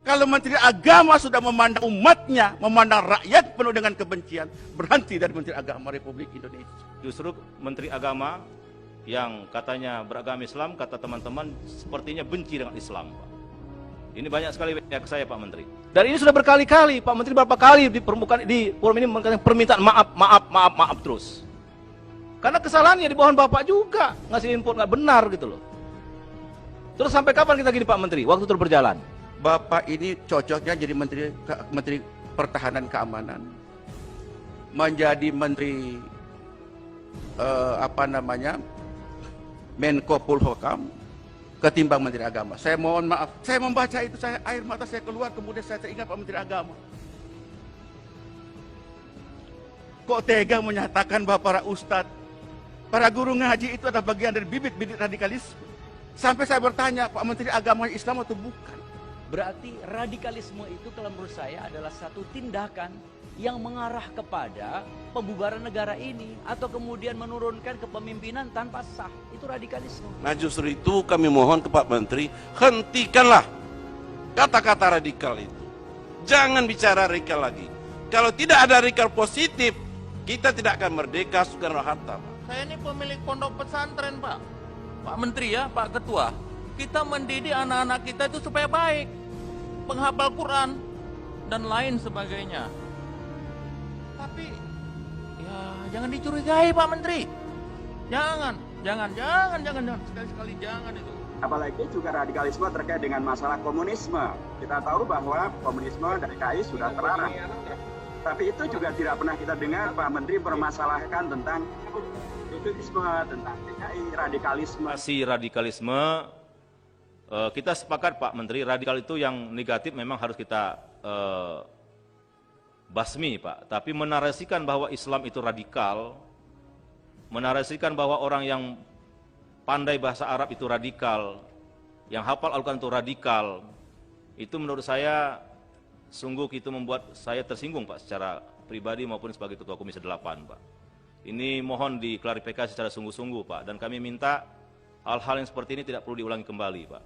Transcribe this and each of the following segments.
Kalau Menteri Agama sudah memandang umatnya, memandang rakyat penuh dengan kebencian, berhenti dari Menteri Agama Republik Indonesia. Justru Menteri Agama yang katanya beragama Islam, kata teman-teman, sepertinya benci dengan Islam, Pak. Ini banyak sekali pihak saya, Pak Menteri. Dan ini sudah berkali-kali, Pak Menteri berapa kali di permukaan di forum ini mengatakan permintaan maaf terus. Karena kesalahannya di bawahan Bapak juga, ngasih input nggak benar gitu loh. Terus sampai kapan kita gini, Pak Menteri? Waktu terus berjalan. Bapak ini cocoknya jadi Menteri Pertahanan Keamanan, menjadi Menteri Menko Polhukam ketimbang Menteri Agama. Saya mohon maaf, saya membaca itu, air mata saya keluar, kemudian saya teringat Pak Menteri Agama. Kok tega menyatakan bahwa para ustadz, para guru ngaji itu adalah bagian dari bibit-bibit radikalisme. Sampai saya bertanya, Pak Menteri Agama Islam atau bukan? Berarti radikalisme itu kalau menurut saya adalah satu tindakan yang mengarah kepada pembubaran negara ini atau kemudian menurunkan kepemimpinan tanpa sah. Itu radikalisme. Nah justru itu kami mohon ke Pak Menteri, hentikanlah kata-kata radikal itu. Jangan bicara radikal lagi. Kalau tidak ada radikal positif, kita tidak akan merdeka Soekarno-Hatta. Saya ini pemilik pondok pesantren, Pak. Pak Menteri ya, Pak Ketua. Kita mendidik anak-anak kita itu supaya baik, penghafal Quran dan lain sebagainya. Tapi ya jangan dicurigai, Pak Menteri. Jangan sekali-sekali jangan itu. Apalagi juga radikalisme terkait dengan masalah komunisme. Kita tahu bahwa komunisme dari KI sudah terlarang. Tapi itu juga tidak pernah kita dengar Pak Menteri permasalahkan tentang komunisme, tentang PKI, radikalisme. Radikalisme, kita sepakat Pak Menteri, radikal itu yang negatif memang harus kita basmi Pak. Tapi menarasikan bahwa Islam itu radikal, menarasikan bahwa orang yang pandai bahasa Arab itu radikal, yang hafal Al-Quran itu radikal, itu menurut saya sungguh itu membuat saya tersinggung Pak, secara pribadi maupun sebagai Ketua Komisi 8 Pak. Ini mohon diklarifikasi secara sungguh-sungguh Pak, dan kami minta hal-hal yang seperti ini tidak perlu diulangi kembali Pak.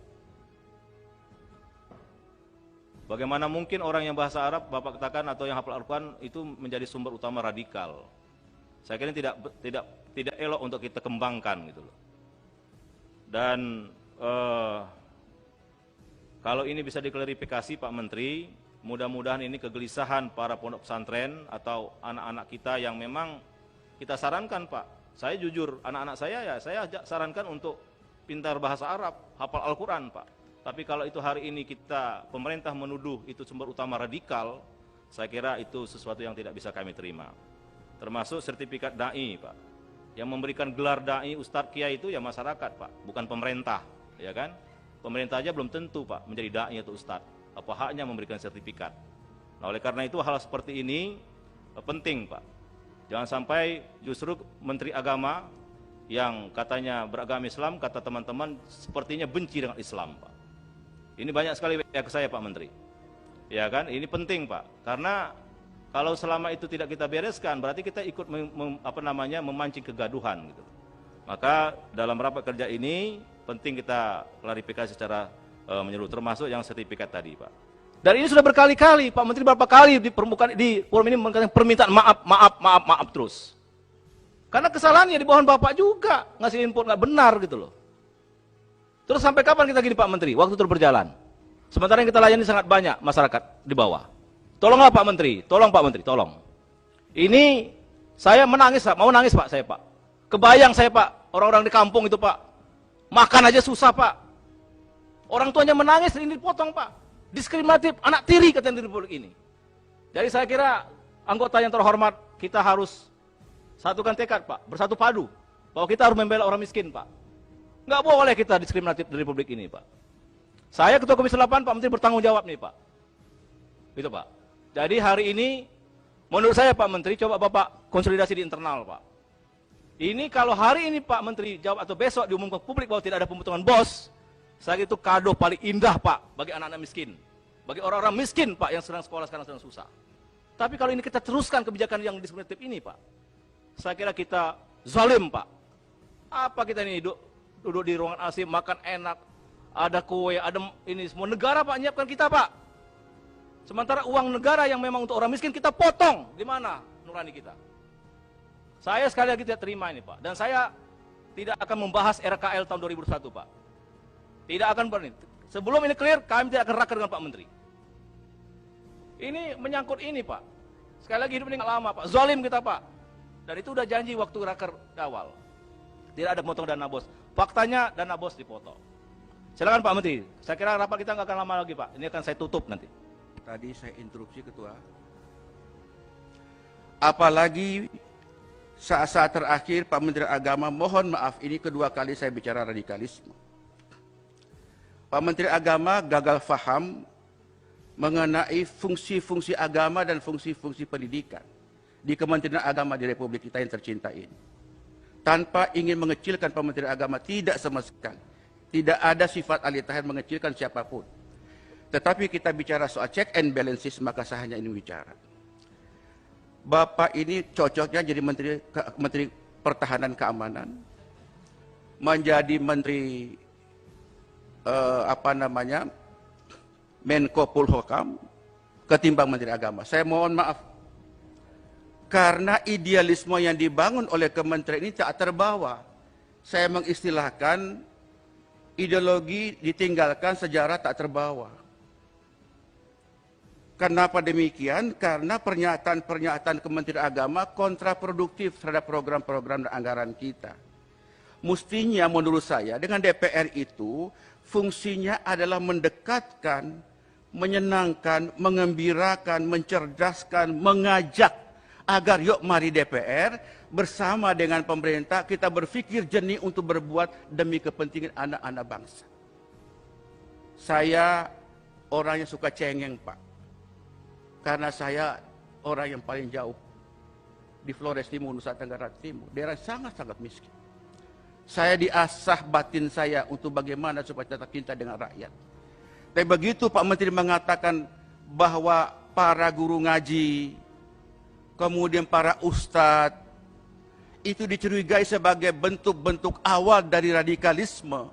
Bagaimana mungkin orang yang bahasa Arab Bapak katakan atau yang hafal Al-Quran itu menjadi sumber utama radikal? Saya kira ini tidak elok untuk kita kembangkan gitu loh. Dan kalau ini bisa diklarifikasi Pak Menteri, mudah-mudahan ini kegelisahan para pondok pesantren atau anak-anak kita yang memang kita sarankan Pak. Saya jujur, anak-anak saya sarankan untuk pintar bahasa Arab, hafal Al-Quran Pak. Tapi kalau itu hari ini pemerintah menuduh itu sumber utama radikal, saya kira itu sesuatu yang tidak bisa kami terima. Termasuk sertifikat da'i Pak. Yang memberikan gelar da'i Ustadz Kiai itu ya masyarakat Pak, bukan pemerintah, ya kan? Pemerintah aja belum tentu Pak menjadi da'i atau Ustadz. Apa haknya memberikan sertifikat? Nah, oleh karena itu hal seperti ini penting Pak. Jangan sampai justru Menteri Agama yang katanya beragama Islam, kata teman-teman, sepertinya benci dengan Islam Pak. Ini banyak sekali pihak saya Pak Menteri. Ya kan? Ini penting Pak. Karena kalau selama itu tidak kita bereskan, berarti kita ikut memancing kegaduhan gitu. Maka dalam rapat kerja ini penting kita klarifikasi secara menyeluruh, termasuk yang sertifikat tadi Pak. Dan ini sudah berkali-kali Pak Menteri berapa kali di permukaan di forum ini mengatakan permintaan maaf terus. Karena kesalahannya di bawahan Bapak juga, ngasih input nggak benar gitu loh. Terus sampai kapan kita gini Pak Menteri? Waktu terus berjalan. Sementara yang kita layani sangat banyak masyarakat di bawah. Tolonglah Pak Menteri, tolong Pak Menteri, tolong. Ini saya menangis, mau nangis Pak saya Pak. Kebayang saya Pak, orang-orang di kampung itu Pak, makan aja susah Pak. Orang tuanya menangis, ini dipotong Pak. Diskriminatif, anak tiri katanya di Republik ini. Jadi saya kira anggota yang terhormat, kita harus satukan tekad Pak, bersatu padu. Bahwa kita harus membela orang miskin Pak. Nggak boleh kita diskriminatif di Republik ini Pak. Saya Ketua Komisi 8 Pak Menteri bertanggung jawab nih Pak. Itu Pak. Jadi hari ini menurut saya Pak Menteri coba Bapak konsolidasi di internal Pak. Ini kalau hari ini Pak Menteri jawab atau besok diumumkan publik bahwa tidak ada pemotongan bos, saya itu kado paling indah Pak bagi anak-anak miskin. Bagi orang-orang miskin Pak yang sedang sekolah sekarang sedang susah. Tapi kalau ini kita teruskan kebijakan yang diskriminatif ini Pak, saya kira kita zalim Pak. Apa kita ini duduk di ruangan AC makan enak, ada kue, ada ini semua negara Pak nyiapkan kita Pak. Sementara uang negara yang memang untuk orang miskin kita potong. Di mana nurani kita? Saya sekali lagi tidak terima ini, Pak. Dan saya tidak akan membahas RKL tahun 2001, Pak. Tidak akan berani. Sebelum ini clear, kami tidak akan raker dengan Pak Menteri. Ini menyangkut ini, Pak. Sekali lagi hidup ini nggak lama, Pak. Zalim kita, Pak. Dan itu udah janji waktu raker awal. Tidak ada potong dana bos. Faktanya dana bos dipotong. Silakan Pak Menteri. Saya kira rapat kita nggak akan lama lagi, Pak. Ini akan saya tutup nanti. Tadi saya interupsi Ketua. Apalagi saat-saat terakhir Pak Menteri Agama, mohon maaf ini kedua kali saya bicara radikalisme. Pak Menteri Agama gagal faham mengenai fungsi-fungsi agama dan fungsi-fungsi pendidikan di Kementerian Agama di Republik kita yang tercinta ini. Tanpa ingin mengecilkan Pak Menteri Agama, tidak sama sekali. Tidak ada sifat alih tahir mengecilkan siapapun. Tetapi kita bicara soal check and balances, maka saya hanya ingin bicara. Bapak ini cocoknya jadi Menteri Pertahanan Keamanan, menjadi Menteri Menko Polhukam, ketimbang Menteri Agama. Saya mohon maaf, karena idealisme yang dibangun oleh kementerian ini tak terbawa. Saya mengistilahkan ideologi ditinggalkan, sejarah tak terbawa. Kenapa demikian? Karena pernyataan-pernyataan Kementerian Agama kontraproduktif terhadap program-program dan anggaran kita. Mestinya menurut saya dengan DPR itu fungsinya adalah mendekatkan, menyenangkan, mengembirakan, mencerdaskan, mengajak agar yuk mari DPR bersama dengan pemerintah kita berpikir jernih untuk berbuat demi kepentingan anak-anak bangsa. Saya orang yang suka cengeng, Pak. Karena saya orang yang paling jauh di Flores Timur, Nusa Tenggara Timur, daerah sangat-sangat miskin. Saya diasah batin saya untuk bagaimana supaya tetap cinta dengan rakyat. Tapi begitu Pak Menteri mengatakan bahwa para guru ngaji, kemudian para ustadz, itu dicurigai sebagai bentuk-bentuk awal dari radikalisme,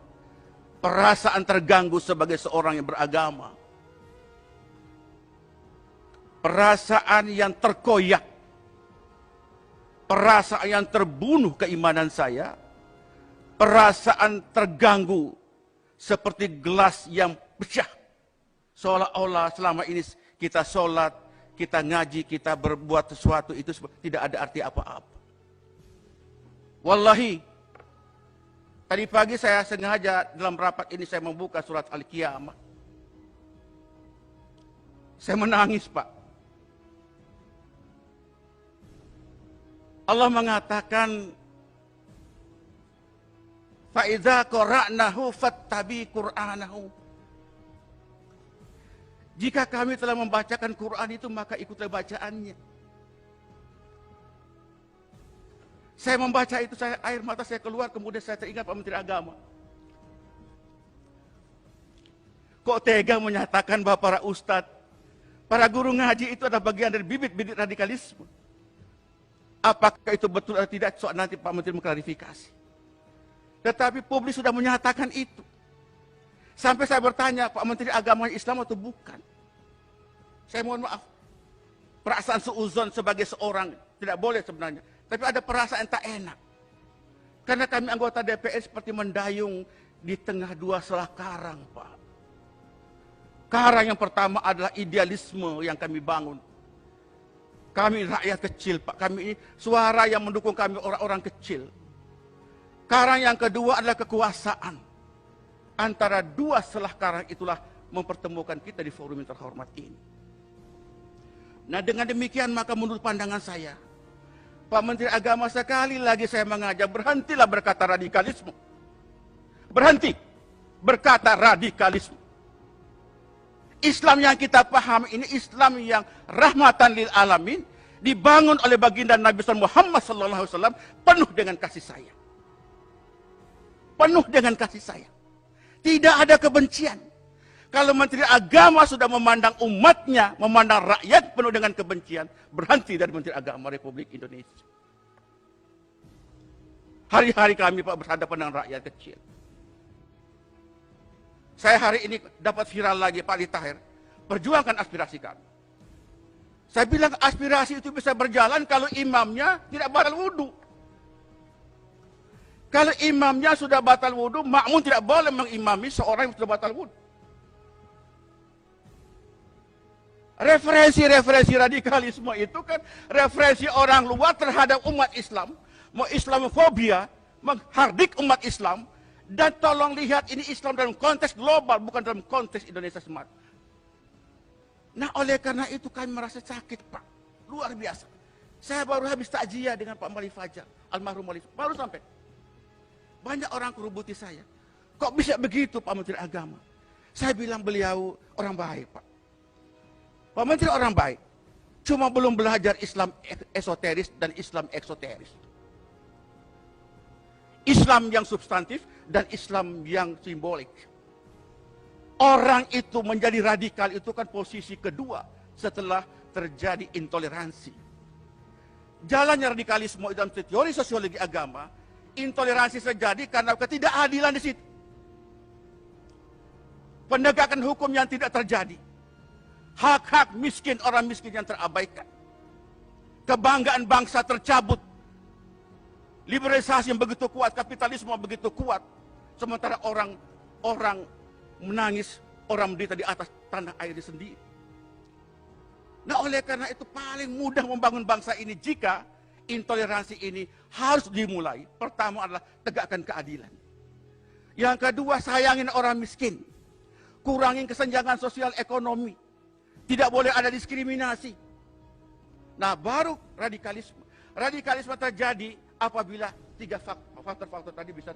perasaan terganggu sebagai seorang yang beragama, perasaan yang terkoyak, perasaan yang terbunuh keimanan saya, perasaan terganggu seperti gelas yang pecah. Seolah-olah selama ini kita sholat, kita ngaji, kita berbuat sesuatu itu tidak ada arti apa-apa. Wallahi, tadi pagi saya sengaja dalam rapat ini saya membuka surat Al-Qiyamah. Saya menangis, Pak. Allah mengatakan, "Fa'idza qara'nahu fattabi Qur'anahu." Jika kami telah membacakan Quran itu, maka ikutlah bacaannya. Saya membaca itu, air mata saya keluar, kemudian saya teringat Pak Menteri Agama. Kok tega menyatakan bahwa para ustadz, para guru ngaji itu adalah bagian dari bibit-bibit radikalisme? Apakah itu betul atau tidak? Soal nanti Pak Menteri mengklarifikasi. Tetapi publik sudah menyatakan itu. Sampai saya bertanya, Pak Menteri Agama Islam atau bukan? Saya mohon maaf. Perasaan suuzon sebagai seorang tidak boleh sebenarnya. Tapi ada perasaan tak enak. Karena kami anggota DPR seperti mendayung di tengah dua selah karang, Pak. Karang yang pertama adalah idealisme yang kami bangun. Kami rakyat kecil, Pak. Kami ini suara yang mendukung kami orang-orang kecil. Karang yang kedua adalah kekuasaan. Antara dua selah karang itulah mempertemukan kita di forum yang terhormat ini. Nah, dengan demikian maka menurut pandangan saya, Pak Menteri Agama, sekali lagi saya mengajak, berhentilah berkata radikalisme. Berhenti berkata radikalisme. Islam yang kita paham ini Islam yang rahmatan lil alamin, dibangun oleh baginda Nabi Muhammad SAW, penuh dengan kasih sayang. Penuh dengan kasih sayang. Tidak ada kebencian. Kalau Menteri Agama sudah memandang umatnya, memandang rakyat penuh dengan kebencian, berhenti dari Menteri Agama Republik Indonesia. Hari-hari kami, Pak, berhadapan dengan rakyat kecil. Saya hari ini dapat viral lagi Pak Ali Tahir Perjuangkan aspirasi kami. Saya bilang aspirasi itu bisa berjalan kalau imamnya tidak batal wudhu. Kalau imamnya sudah batal wudhu, makmum tidak boleh mengimami seorang yang sudah batal wudhu. Referensi-referensi radikalisme itu kan referensi orang luar terhadap umat Islam, mau Islamofobia, menghardik umat Islam, dan tolong lihat ini Islam dalam konteks global, bukan dalam konteks Indonesia semata. Nah, oleh karena itu kami merasa sakit, Pak. Luar biasa. Saya baru habis takziah dengan Pak Mali Fajar, almarhum Mali, baru sampai. Banyak orang kerubuti saya. Kok bisa begitu Pak Menteri Agama? Saya bilang beliau orang baik, Pak. Pak Menteri orang baik. Cuma belum belajar Islam esoteris dan Islam eksoteris. Islam yang substantif dan Islam yang simbolik. Orang itu menjadi radikal itu kan posisi kedua setelah terjadi intoleransi. Jalannya radikalisme dalam teori sosiologi agama, intoleransi terjadi karena ketidakadilan di situ. Penegakan hukum yang tidak terjadi. Hak-hak miskin, orang miskin yang terabaikan. Kebanggaan bangsa tercabut. Liberalisasi yang begitu kuat, kapitalisme yang begitu kuat. Sementara orang menangis, orang menderita di atas tanah air sendiri. Nah, oleh karena itu paling mudah membangun bangsa ini jika intoleransi ini harus dimulai. Pertama adalah tegakkan keadilan. Yang kedua, sayangin orang miskin. Kurangin kesenjangan sosial ekonomi. Tidak boleh ada diskriminasi. Nah, baru radikalisme. Radikalisme terjadi apabila tiga faktor-faktor tadi bisa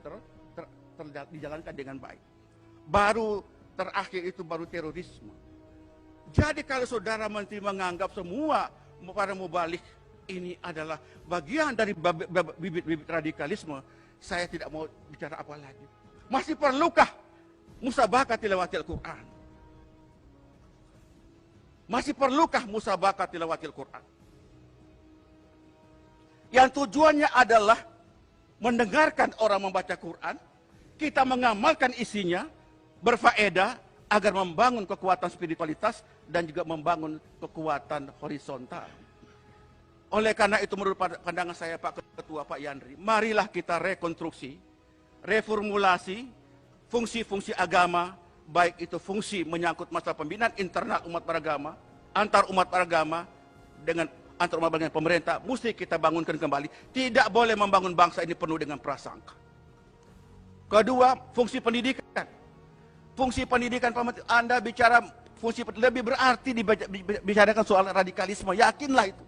dijalankan dengan baik. Baru terakhir itu baru terorisme. Jadi kalau saudara menteri menganggap semua para mubalik ini adalah bagian dari bibit-bibit radikalisme, saya tidak mau bicara apa lagi. Masih perlukah musabaqah tilawatil Quran? Masih perlukah musabaqah tilawatil Quran? Yang tujuannya adalah mendengarkan orang membaca Quran, kita mengamalkan isinya, berfaedah agar membangun kekuatan spiritualitas dan juga membangun kekuatan horizontal. Oleh karena itu menurut pandangan saya Pak Ketua, Pak Yandri, marilah kita rekonstruksi, reformulasi fungsi-fungsi agama, baik itu fungsi menyangkut masalah pembinaan internal umat beragama, antar umat beragama dengan antar umat beragama pemerintah, mesti kita bangunkan kembali. Tidak boleh membangun bangsa ini penuh dengan prasangka. Kedua, fungsi pendidikan. Fungsi pendidikan, Anda bicara fungsi lebih berarti dibicarakan soal radikalisme, yakinlah itu.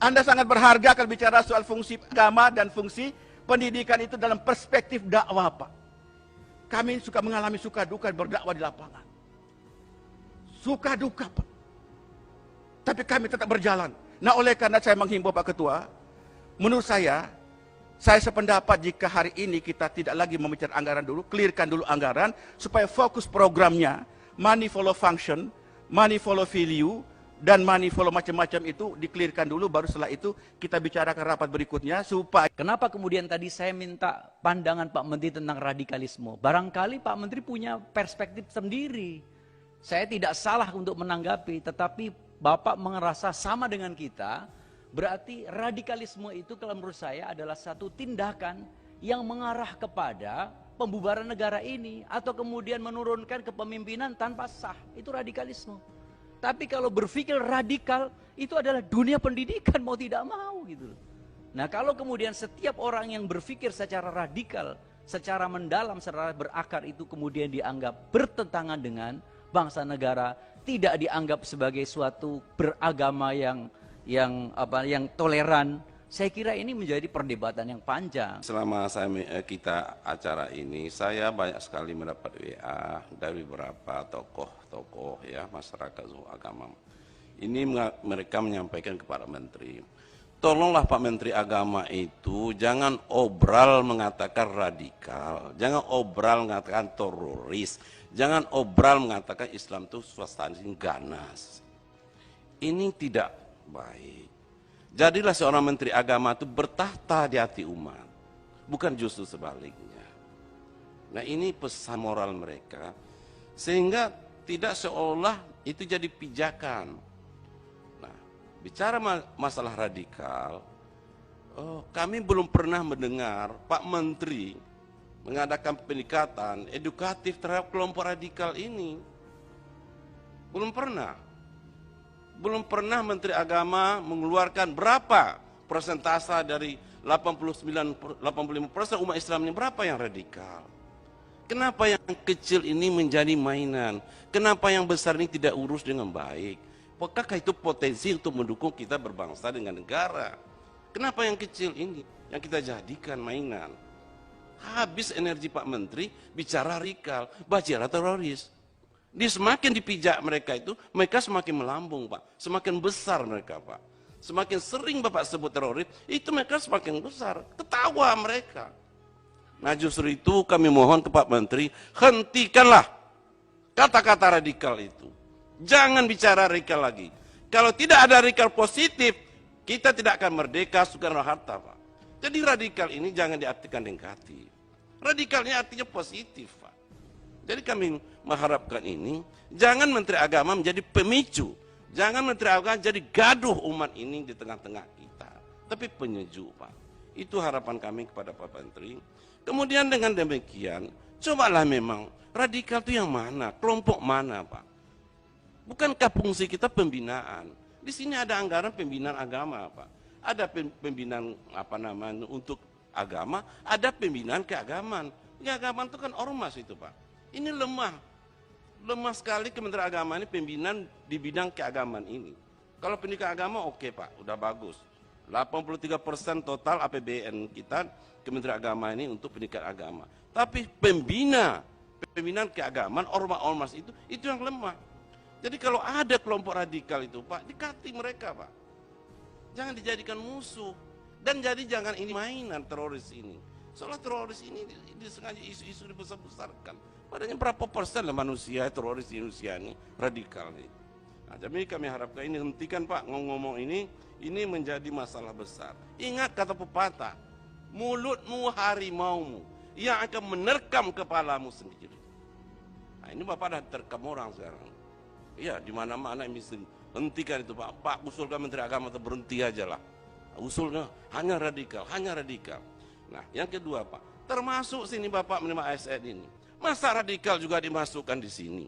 Anda sangat berharga kalau bicara soal fungsi agama dan fungsi pendidikan itu dalam perspektif dakwah, Pak. Kami suka mengalami suka duka berdakwah di lapangan. Suka duka, Pak. Tapi kami tetap berjalan. Nah, oleh karena saya menghimbau Pak Ketua, menurut saya sependapat jika hari ini kita tidak lagi membicarakan anggaran dulu, clearkan dulu anggaran, supaya fokus programnya, money follow function, money follow value, dan money follow macam-macam itu di-clearkan dulu, baru setelah itu kita bicarakan rapat berikutnya supaya... Kenapa kemudian tadi saya minta pandangan Pak Menteri tentang radikalisme? Barangkali Pak Menteri punya perspektif sendiri. Saya tidak salah untuk menanggapi, tetapi Bapak merasa sama dengan kita, berarti radikalisme itu kalau menurut saya adalah satu tindakan yang mengarah kepada pembubaran negara ini, atau kemudian menurunkan kepemimpinan tanpa sah. Itu radikalisme. Tapi kalau berpikir radikal, itu adalah dunia pendidikan, mau tidak mau gitu. Nah, kalau kemudian setiap orang yang berpikir secara radikal, secara mendalam, secara berakar itu kemudian dianggap bertentangan dengan bangsa negara, tidak dianggap sebagai suatu beragama yang toleran, saya kira ini menjadi perdebatan yang panjang. Selama kita acara ini, saya banyak sekali mendapat WA dari beberapa tokoh-tokoh ya masyarakat agama. Ini mereka menyampaikan kepada Menteri, tolonglah Pak Menteri Agama itu jangan obral mengatakan radikal, jangan obral mengatakan teroris, jangan obral mengatakan Islam itu swasta ganas. Ini tidak baik. Jadilah seorang menteri agama itu bertahta di hati umat, bukan justru sebaliknya. Nah, ini pesan moral mereka, sehingga tidak seolah Itu jadi pijakan. Nah, bicara masalah radikal, kami belum pernah mendengar Pak Menteri mengadakan pendekatan edukatif terhadap kelompok radikal ini. Belum pernah. Belum pernah Menteri Agama mengeluarkan berapa persentase dari 85% umat Islam ini, berapa yang radikal. Kenapa yang kecil ini menjadi mainan? Kenapa yang besar ini tidak urus dengan baik? Apakah itu potensi untuk mendukung kita berbangsa dengan negara? Kenapa yang kecil ini yang kita jadikan mainan? Habis energi Pak Menteri bicara radikal, bicara teroris. Dia semakin dipijak mereka itu, mereka semakin melambung, Pak. Semakin besar mereka, Pak. Semakin sering Bapak sebut teroris, itu mereka semakin besar. Ketawa mereka. Nah justru itu kami mohon ke Pak Menteri, hentikanlah kata-kata radikal itu. Jangan bicara radikal lagi. Kalau tidak ada radikal positif, kita tidak akan merdeka Soekarno-Hatta, Pak. Jadi radikal ini jangan diartikan negatif. Radikalnya artinya positif, Pak. Jadi kami mengharapkan ini, jangan Menteri Agama menjadi pemicu, jangan Menteri Agama jadi gaduh umat ini di tengah-tengah kita, tapi penyejuk, Pak. Itu harapan kami kepada Pak Menteri. Kemudian dengan demikian, cobalah memang radikal itu yang mana, kelompok mana, Pak? Bukankah fungsi kita pembinaan? Di sini ada anggaran pembinaan agama, Pak. Ada pembinaan untuk agama, ada pembinaan keagamaan. Keagamaan itu kan ormas itu, Pak. Ini lemah sekali Kementerian Agama ini pembinaan di bidang keagamaan ini. Kalau pendidikan agama oke, Pak, udah bagus. 83% total APBN kita Kementerian Agama ini untuk pendidikan agama. Tapi pembinaan keagamaan, ormas-ormas itu yang lemah. Jadi kalau ada kelompok radikal itu, Pak, dekati mereka, Pak. Jangan dijadikan musuh. Dan jadi jangan ini mainan teroris ini. Soalnya teroris ini disengaja isu-isu dibesar-besarkan. Padahal berapa persen lah manusia teroris di Indonesia ini radikal nih. Nah, jadi kami harapkan ini hentikan, Pak, ngomong ini menjadi masalah besar. Ingat kata pepatah, mulutmu harimaumu yang akan menerkam kepalamu sendiri. Nah, ini Bapak dah terkam orang sekarang. Iya, di mana-mana mesti hentikan itu, Pak. Pak, usulkan Menteri Agama itu berhenti aja lah. Usulnya hanya radikal. Nah, yang kedua, Pak, termasuk sini Bapak menerima ASN ini. Masa radikal juga dimasukkan di sini?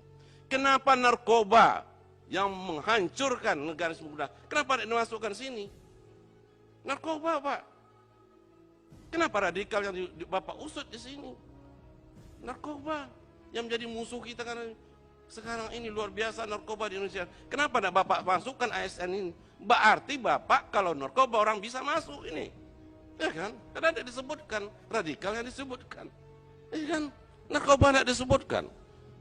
Kenapa narkoba yang menghancurkan negara semudah, kenapa tidak dimasukkan sini? Narkoba, Pak. Kenapa radikal yang Bapak usut di sini? Narkoba yang menjadi musuh kita karena sekarang ini luar biasa narkoba di Indonesia. Kenapa tidak Bapak masukkan ASN ini? Berarti Bapak kalau narkoba orang bisa masuk ini. Ya kan? Karena ada disebutkan, radikal yang disebutkan. Ya kan? Narkoba tidak disebutkan.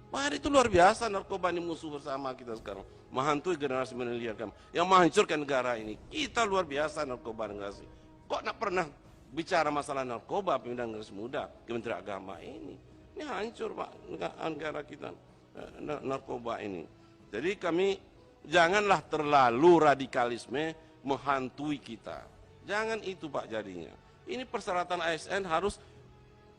Wah, itu luar biasa narkoba ini musuh bersama kita sekarang. Menghantui generasi milenial kami. Yang menghancurkan negara ini. Kita luar biasa narkoba generasi. Kok tidak pernah bicara masalah narkoba pembinaan generasi muda Kementerian Agama ini? Ini hancur, Pak, negara kita. Narkoba ini. Jadi kami janganlah terlalu radikalisme menghantui kita. Jangan itu, Pak, jadinya. Ini persyaratan ASN harus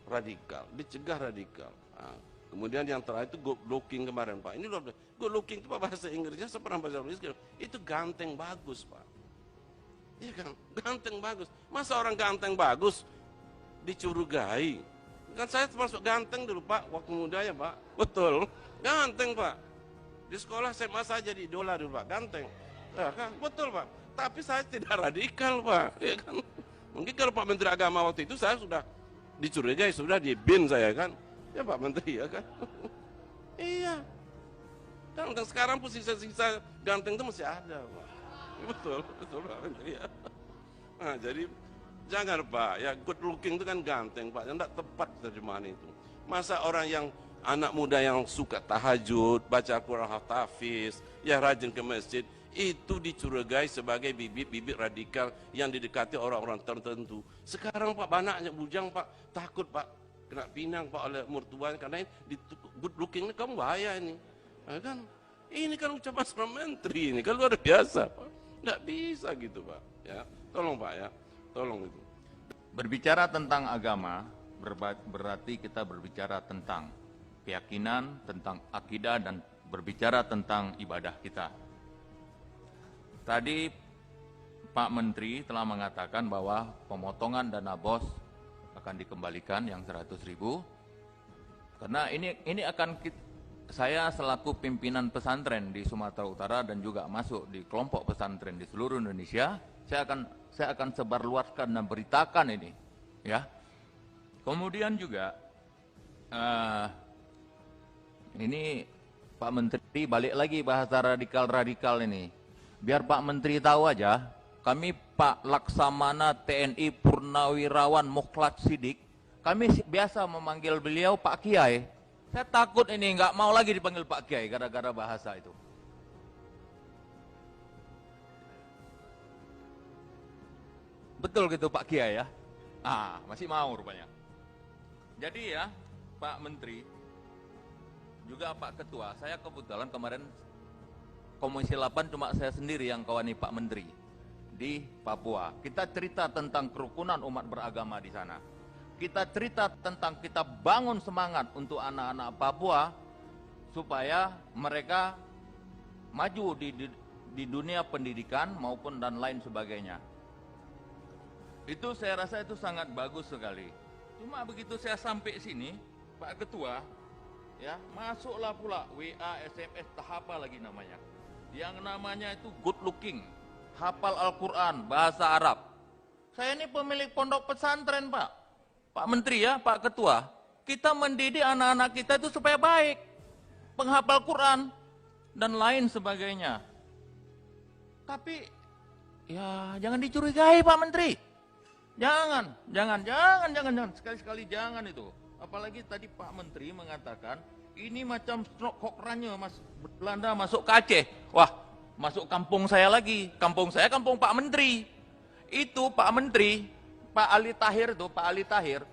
radikal, dicegah radikal. Nah, kemudian yang terakhir itu good looking kemarin, Pak. Ini luar biasa. Good looking itu Pak bahasa Inggrisnya saya pernah bahasa Inggris. Itu ganteng bagus, Pak. Iya kan? Ganteng bagus. Masa orang ganteng bagus dicurigai? Kan saya termasuk ganteng dulu, Pak, waktu muda ya, Pak. Betul. Ganteng, Pak. Di sekolah SMA saya jadi idola dulu, Pak. Ganteng. Ya kan? Betul, Pak. Tapi saya tidak radikal, Pak. Ya kan? Mungkin kalau Pak Menteri Agama waktu itu saya sudah dicurigai, sudah di bin saya kan. Ya Pak Menteri ya kan. Iya. Ganteng sekarang pun sisa-sisa ganteng itu masih ada, Pak. Betul Pak Menteri ya. Nah, jadi jangan, Pak, ya good looking itu kan ganteng, Pak. Yang tidak tepat terjemahan itu. Masa orang yang anak muda yang suka tahajud, baca Quran hafiz, ya rajin ke masjid, itu dicurigai sebagai bibit-bibit radikal yang didekati orang-orang tertentu. Sekarang, Pak, banyaknya bujang, Pak, takut, Pak, kena pinang, Pak, oleh mertuanya karena di good looking ini kamu bahaya ini. Nah, kan ini kan ucapan seorang menteri ini kan luar biasa, Pak. Tidak bisa gitu, Pak. Ya, tolong, Pak, ya. Tolong itu. Berbicara tentang agama berarti kita berbicara tentang keyakinan, tentang akidah dan berbicara tentang ibadah kita. Tadi Pak Menteri telah mengatakan bahwa pemotongan dana BOS akan dikembalikan yang 100.000. Karena ini akan saya selaku pimpinan pesantren di Sumatera Utara dan juga masuk di kelompok pesantren di seluruh Indonesia, saya akan sebarluaskan dan beritakan ini, ya. Kemudian juga ini Pak Menteri balik lagi bahasa radikal ini. Biar Pak Menteri tahu aja, kami Pak Laksamana TNI Purnawirawan Mukhlad Sidik, kami biasa memanggil beliau Pak Kiai. Saya takut ini nggak mau lagi dipanggil Pak Kiai gara-gara bahasa itu. Betul gitu Pak Kiai ya? Masih mau rupanya. Jadi ya Pak Menteri, juga Pak Ketua, saya kebetulan kemarin Komisi 8 cuma saya sendiri yang kawani Pak Menteri di Papua. Kita cerita tentang kerukunan umat beragama di sana. Kita cerita tentang kita bangun semangat untuk anak-anak Papua supaya mereka maju di dunia pendidikan maupun dan lain sebagainya. Itu saya rasa itu sangat bagus sekali. Cuma begitu saya sampai sini, Pak Ketua, ya masuklah pula WA, SMS, apa lagi namanya. Yang namanya itu good looking, hafal Al-Quran, bahasa Arab. Saya ini pemilik pondok pesantren Pak Menteri ya, Pak Ketua. Kita mendidik anak-anak kita itu supaya baik, penghafal Quran, dan lain sebagainya. Tapi, ya jangan dicurigai Pak Menteri. Jangan, sekali-sekali jangan itu. Apalagi tadi Pak Menteri mengatakan, ini macam Strokhokranya Mas Belanda masuk ke Aceh. Wah, masuk kampung saya lagi. Kampung saya kampung Pak Menteri. Itu Pak Menteri, Pak Ali Tahir,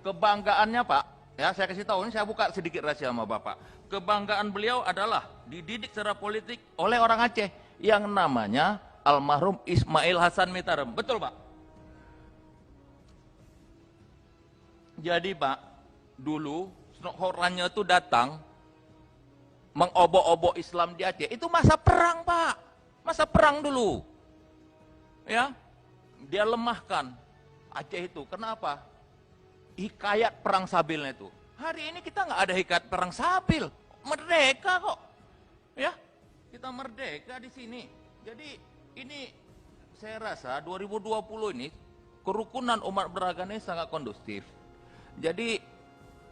kebanggaannya Pak, ya saya kasih tahu, ini saya buka sedikit rahasia sama Bapak. Kebanggaan beliau adalah dididik secara politik oleh orang Aceh yang namanya almarhum Ismail Hasan Mitaram. Betul Pak? Jadi Pak, dulu Strokhokranya itu datang mengobok-obok Islam di Aceh. Itu masa perang Pak, masa perang dulu. Ya, dia lemahkan Aceh itu. Kenapa? Hikayat perang sabilnya itu. Hari ini kita nggak ada hikayat perang sabil. Merdeka kok. Ya, kita merdeka di sini. Jadi ini saya rasa 2020 ini kerukunan umat beragama ini sangat kondusif. Jadi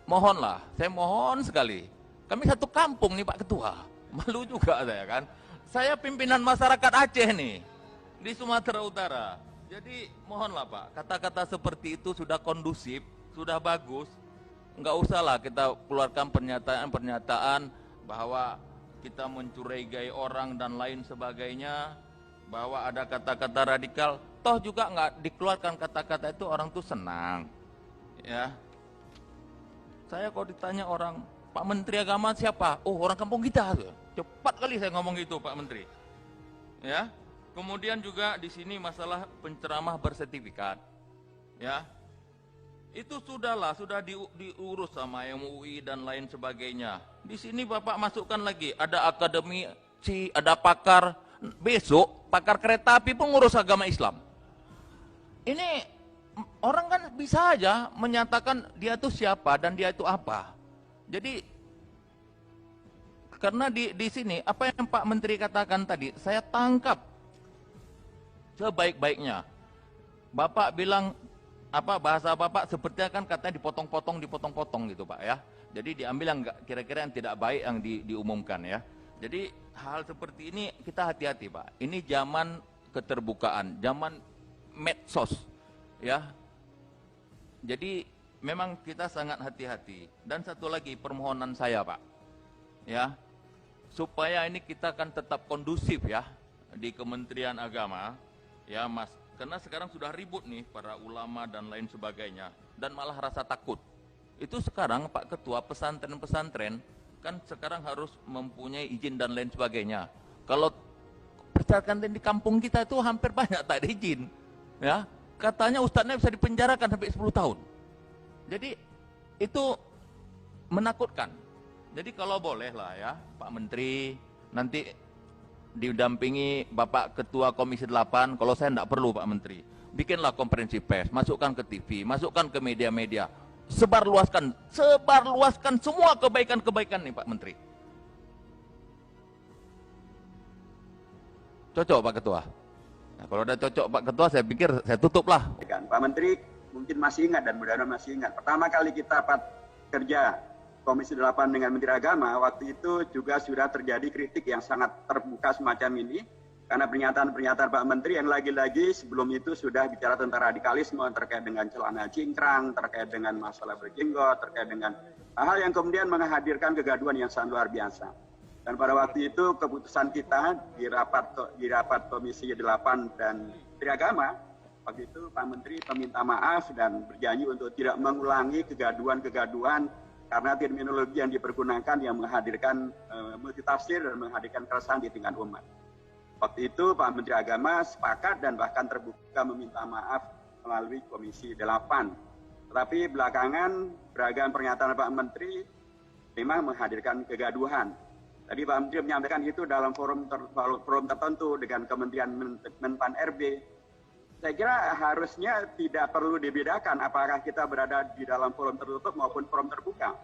mohonlah, saya mohon sekali. Kami satu kampung nih Pak Ketua. Malu juga saya kan. Saya pimpinan masyarakat Aceh nih di Sumatera Utara. Jadi mohonlah Pak, kata-kata seperti itu sudah kondusif, sudah bagus. Enggak usahlah kita keluarkan pernyataan-pernyataan bahwa kita mencurigai orang dan lain sebagainya, bahwa ada kata-kata radikal. Toh juga enggak dikeluarkan kata-kata itu orang tuh senang. Ya. Saya kalau ditanya orang, Pak Menteri Agama siapa? Oh, orang kampung kita. Cepat kali saya ngomong gitu Pak Menteri. Ya. Kemudian juga di sini masalah penceramah bersertifikat. Ya. Itu sudah diurus sama MUI dan lain sebagainya. Di sini Bapak masukkan lagi, ada akademisi, ada pakar. Besok pakar kereta api pun ngurus agama Islam. Ini orang kan bisa aja menyatakan dia itu siapa dan dia itu apa. Jadi karena di sini apa yang Pak Menteri katakan tadi, saya tangkap sebaik-baiknya. Bapak bilang apa bahasa Bapak sepertinya kan katanya dipotong-potong gitu Pak ya. Jadi diambil yang kira-kira yang tidak baik yang diumumkan ya. Jadi hal seperti ini kita hati-hati Pak. Ini zaman keterbukaan, zaman medsos ya. Jadi memang kita sangat hati-hati. Dan satu lagi permohonan saya Pak ya, supaya ini kita kan tetap kondusif ya di Kementerian Agama ya Mas, karena sekarang sudah ribut nih para ulama dan lain sebagainya, dan malah rasa takut. Itu sekarang Pak Ketua, pesantren-pesantren kan sekarang harus mempunyai izin dan lain sebagainya. Kalau pesantren di kampung kita itu hampir banyak tak ada izin ya. Katanya ustadznya bisa dipenjarakan sampai 10 tahun. Jadi itu menakutkan. Jadi kalau boleh lah ya Pak Menteri, nanti didampingi Bapak Ketua Komisi 8, kalau saya tidak perlu Pak Menteri. Bikinlah konferensi pers, masukkan ke TV, masukkan ke media-media, sebarluaskan semua kebaikan-kebaikan nih Pak Menteri. Cocok Pak Ketua? Nah, kalau udah cocok Pak Ketua, saya pikir saya tutup lah. Pak Menteri mungkin masih ingat dan mudah-mudahan masih ingat. Pertama kali kita kerja Komisi 8 dengan Menteri Agama, waktu itu juga sudah terjadi kritik yang sangat terbuka semacam ini. Karena pernyataan-pernyataan Pak Menteri yang lagi-lagi sebelum itu sudah bicara tentang radikalisme terkait dengan celana cingkrang, terkait dengan masalah berjenggot, terkait dengan hal yang kemudian menghadirkan kegaduhan yang sangat luar biasa. Dan pada waktu itu keputusan kita di rapat Komisi 8 dan Menteri Agama, waktu itu Pak Menteri meminta maaf dan berjanji untuk tidak mengulangi kegaduhan-kegaduhan karena terminologi yang dipergunakan yang menghadirkan multitafsir dan menghadirkan keresahan di tingkat umat. Waktu itu Pak Menteri Agama sepakat dan bahkan terbuka meminta maaf melalui Komisi 8. Tetapi belakangan beragam pernyataan Pak Menteri memang menghadirkan kegaduhan. Tadi Pak Menteri menyampaikan itu dalam forum tertentu dengan Kementerian Menpan RB. Saya kira harusnya tidak perlu dibedakan apakah kita berada di dalam forum tertutup maupun forum terbuka.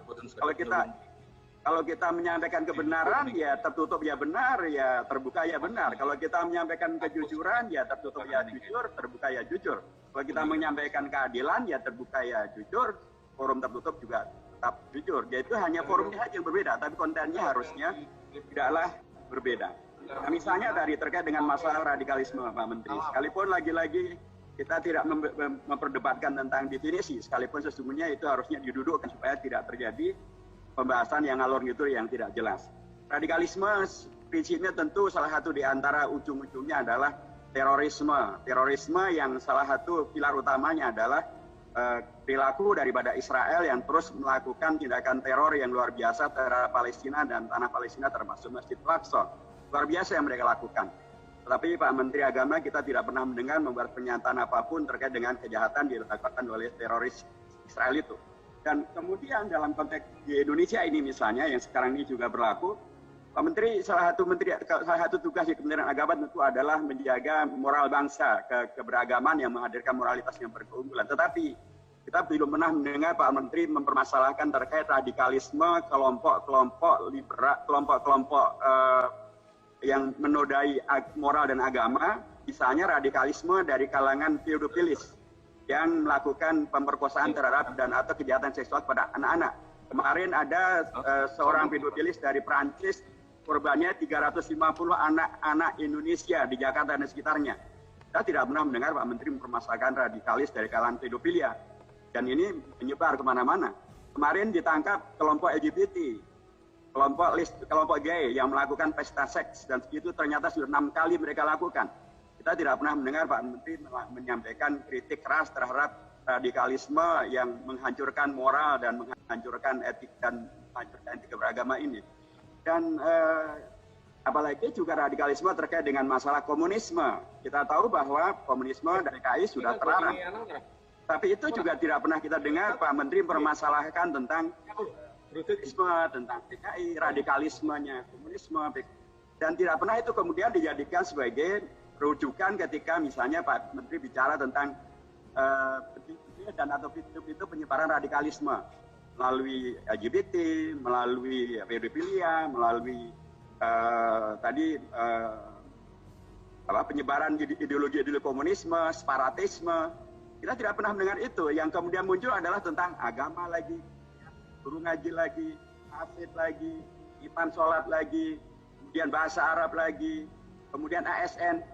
Kalau kita menyampaikan kebenaran, ya tertutup ya benar, ya terbuka ya benar. Kalau kita menyampaikan kejujuran, ya tertutup ya jujur, terbuka ya jujur. Kalau kita menyampaikan keadilan, ya terbuka ya jujur, forum tertutup juga tetap jujur. Yaitu hanya forumnya saja yang berbeda, tapi kontennya harusnya tidaklah berbeda. Nah, misalnya tadi terkait dengan masalah radikalisme, Pak Menteri. Sekalipun lagi-lagi kita tidak memperdebatkan tentang definisi, sekalipun sesungguhnya itu harusnya didudukkan supaya tidak terjadi pembahasan yang ngalor ngidul yang tidak jelas. Radikalisme prinsipnya tentu salah satu di antara ujung-ujungnya adalah terorisme. Terorisme yang salah satu pilar utamanya adalah perilaku daripada Israel yang terus melakukan tindakan teror yang luar biasa terhadap Palestina dan tanah Palestina termasuk Masjid Al-Aqsa. Luar biasa yang mereka lakukan. Tetapi Pak Menteri Agama kita tidak pernah mendengar membuat pernyataan apapun terkait dengan kejahatan dilakukan oleh teroris Israel itu. Dan kemudian dalam konteks di Indonesia ini misalnya yang sekarang ini juga berlaku, Pak Menteri salah satu tugas di Kementerian Agama tentu adalah menjaga moral bangsa, keberagaman yang menghadirkan moralitas yang berkeunggulan. Tetapi kita belum pernah mendengar Pak Menteri mempermasalahkan terkait radikalisme kelompok-kelompok liberal, kelompok-kelompok yang menodai moral dan agama, misalnya radikalisme dari kalangan pedofilis yang melakukan pemerkosaan terhadap dan atau kejahatan seksual pada anak-anak. Kemarin ada seorang pedofilis dari Prancis, korbannya 350 anak-anak Indonesia di Jakarta dan sekitarnya. Kita tidak pernah mendengar Pak Menteri mempermasalahkan radikalis dari kalangan pedofilia. Dan ini menyebar kemana-mana. Kemarin ditangkap kelompok LGBT, kelompok gay yang melakukan pesta seks, dan itu ternyata sudah 6 kali mereka lakukan. Kita tidak pernah mendengar Pak Menteri menyampaikan kritik keras terhadap radikalisme yang menghancurkan moral dan menghancurkan etik dan menghancurkan etika beragama ini. Dan apalagi juga radikalisme terkait dengan masalah komunisme. Kita tahu bahwa komunisme dari PKI sudah terlarang. Tapi itu juga tidak pernah kita dengar Pak Menteri mempermasalahkan tentang komunisme, tentang PKI, radikalismenya komunisme. Dan tidak pernah itu kemudian dijadikan sebagai rujukan ketika misalnya Pak Menteri bicara tentang dan atau itu penyebaran radikalisme melalui LGBT, melalui pedofilia, melalui penyebaran ideologi komunisme, separatisme. Kita tidak pernah mendengar itu. Yang kemudian muncul adalah tentang agama lagi, guru ngaji lagi, hafid lagi, iman sholat lagi, kemudian bahasa Arab lagi, kemudian ASN.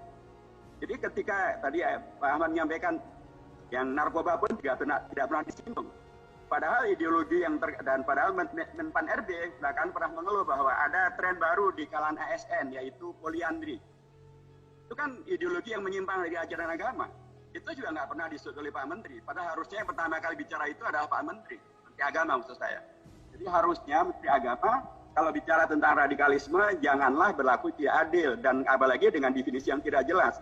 Jadi ketika tadi Pak Ahmad menyampaikan yang narkoba pun tidak pernah disinggung. Padahal ideologi dan padahal Menpan RB bahkan pernah mengeluh bahwa ada tren baru di kalangan ASN yaitu poliandri. Itu kan ideologi yang menyimpang dari ajaran agama. Itu juga nggak pernah disebut oleh Pak Menteri. Padahal harusnya yang pertama kali bicara itu adalah Pak Menteri Agama maksud saya. Jadi harusnya Menteri Agama kalau bicara tentang radikalisme janganlah berlaku tidak adil dan apalagi dengan definisi yang tidak jelas.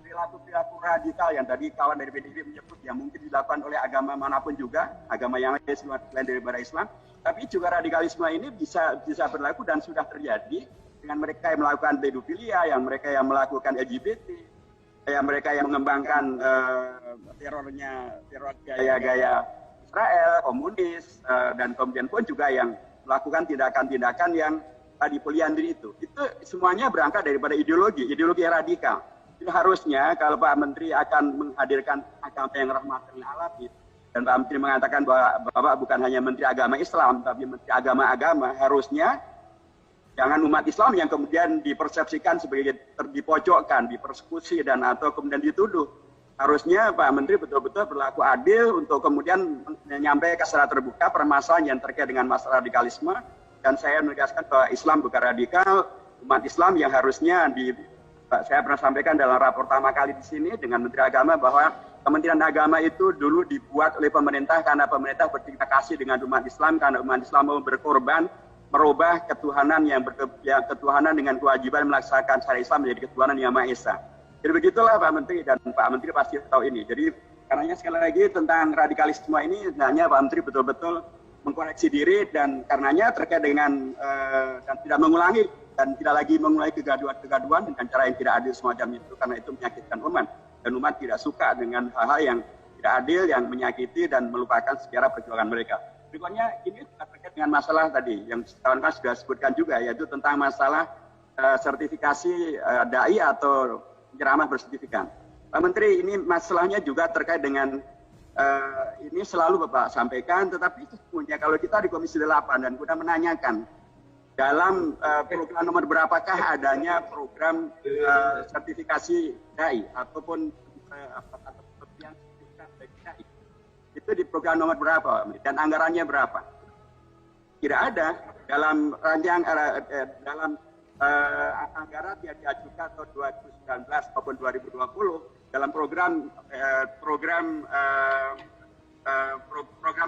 Perilaku radikal yang tadi kawan dari PDIP menyebut yang mungkin dilakukan oleh agama manapun juga, agama yang lain selain daripada Islam, Tapi juga radikalisme ini bisa berlaku dan sudah terjadi dengan mereka yang melakukan pedofilia, yang mereka yang melakukan LGBT, yang mereka yang mengembangkan teror gaya-gaya Israel, komunis, dan kemudian pun juga yang melakukan tindakan-tindakan yang tadi poliandri itu semuanya berangkat daripada ideologi radikal. Jadi harusnya kalau Pak Menteri akan menghadirkan agama yang rahmatan lil alamin, dan Pak Menteri mengatakan bahwa Bapak bukan hanya Menteri Agama Islam, tapi Menteri Agama-agama, harusnya jangan umat Islam yang kemudian dipersepsikan sebagai dipojokkan, dipersekusi, dan atau kemudian dituduh. Harusnya Pak Menteri betul-betul berlaku adil untuk kemudian menyampaikan secara terbuka permasalahan yang terkait dengan masalah radikalisme. Dan saya menegaskan bahwa Islam bukan radikal, umat Islam yang harusnya saya pernah sampaikan dalam rapor pertama kali di sini dengan Menteri Agama bahwa Kementerian Agama itu dulu dibuat oleh pemerintah karena pemerintah berterima kasih dengan umat Islam, karena umat Islam mau berkorban merubah ketuhanan ketuhanan dengan kewajiban melaksanakan syariat Islam menjadi ketuhanan yang Maha Esa. Jadi begitulah Pak Menteri, dan Pak Menteri pasti tahu ini. Jadi karenanya sekali lagi tentang radikalisme ini hanya Pak Menteri betul-betul mengkoreksi diri, dan karenanya terkait dengan dan tidak mengulangi dan tidak lagi mengulangi kegaduhan dengan cara yang tidak adil semacam itu, karena itu menyakitkan umat, dan umat tidak suka dengan hal-hal yang tidak adil, yang menyakiti dan melupakan sejarah perjuangan mereka. Berikutnya ini terkait dengan masalah tadi yang kawan-kawan sudah sebutkan juga, yaitu tentang masalah sertifikasi dai atau penceramah bersertifikat. Pak Menteri, ini masalahnya juga terkait dengan ini selalu Bapak sampaikan, tetapi sesungguhnya kalau kita di Komisi 8 dan kita menanyakan dalam program nomor berapakah adanya program sertifikasi dai ataupun sertifikat bagi dai, itu di program nomor berapa dan anggarannya berapa? Tidak ada dalam dalam anggaran yang diajukan tahun 2019 maupun 2020 dalam program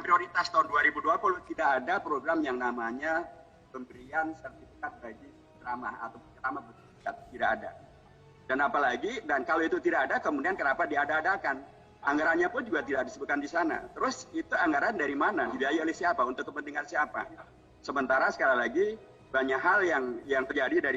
prioritas tahun 2020 tidak ada program yang namanya pemberian sertifikat bagi penceramah atau penceramah bersertifikat, tidak ada. Dan apalagi, dan kalau itu tidak ada, kemudian kenapa diada-adakan? Anggarannya pun juga tidak disebutkan di sana. Terus itu anggaran dari mana? Dibiayai oleh siapa? Untuk kepentingan siapa? Sementara sekali lagi banyak hal yang terjadi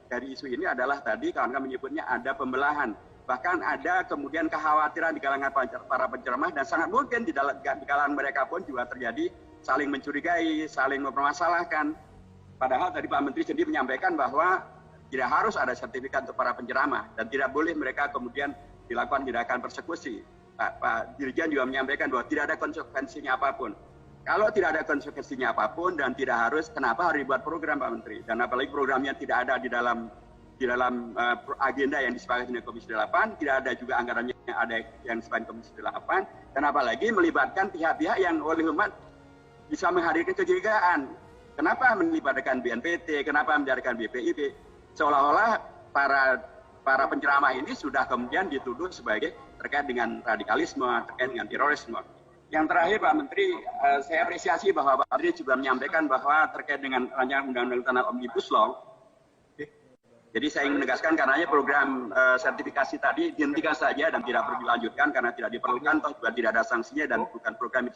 dari isu ini adalah tadi kawan-kawan menyebutnya ada pembelahan. Bahkan ada kemudian kekhawatiran di kalangan para penceramah, dan sangat mungkin di kalangan mereka pun juga terjadi saling mencurigai, saling mempermasalahkan. Padahal tadi Pak Menteri sendiri menyampaikan bahwa tidak harus ada sertifikat untuk para penceramah dan tidak boleh mereka kemudian dilakukan tindakan persekusi. Pak Dirjen juga menyampaikan bahwa tidak ada konsekuensinya apapun. Kalau tidak ada konsekuensinya apapun dan tidak harus, kenapa harus dibuat program Pak Menteri? Dan apalagi programnya tidak ada di dalam agenda yang disepakati dengan Komisi 8, tidak ada juga anggarannya ada yang disepakati Komisi 8, dan apalagi melibatkan pihak-pihak yang oleh umat bisa menghadirkan kecurigaan. Kenapa melibatkan BNPT, kenapa melibatkan BPIP? Seolah-olah para penceramah ini sudah kemudian dituduh sebagai terkait dengan radikalisme, terkait dengan terorisme. Yang terakhir Pak Menteri, saya apresiasi bahwa Pak Menteri juga menyampaikan bahwa terkait dengan rancangan undang-undang tentang Omnibus Law. Jadi saya ingin menegaskan karenanya program sertifikasi tadi dihentikan saja dan tidak perlu dilanjutkan karena tidak diperlukan, toh juga tidak ada sanksinya dan bukan program yang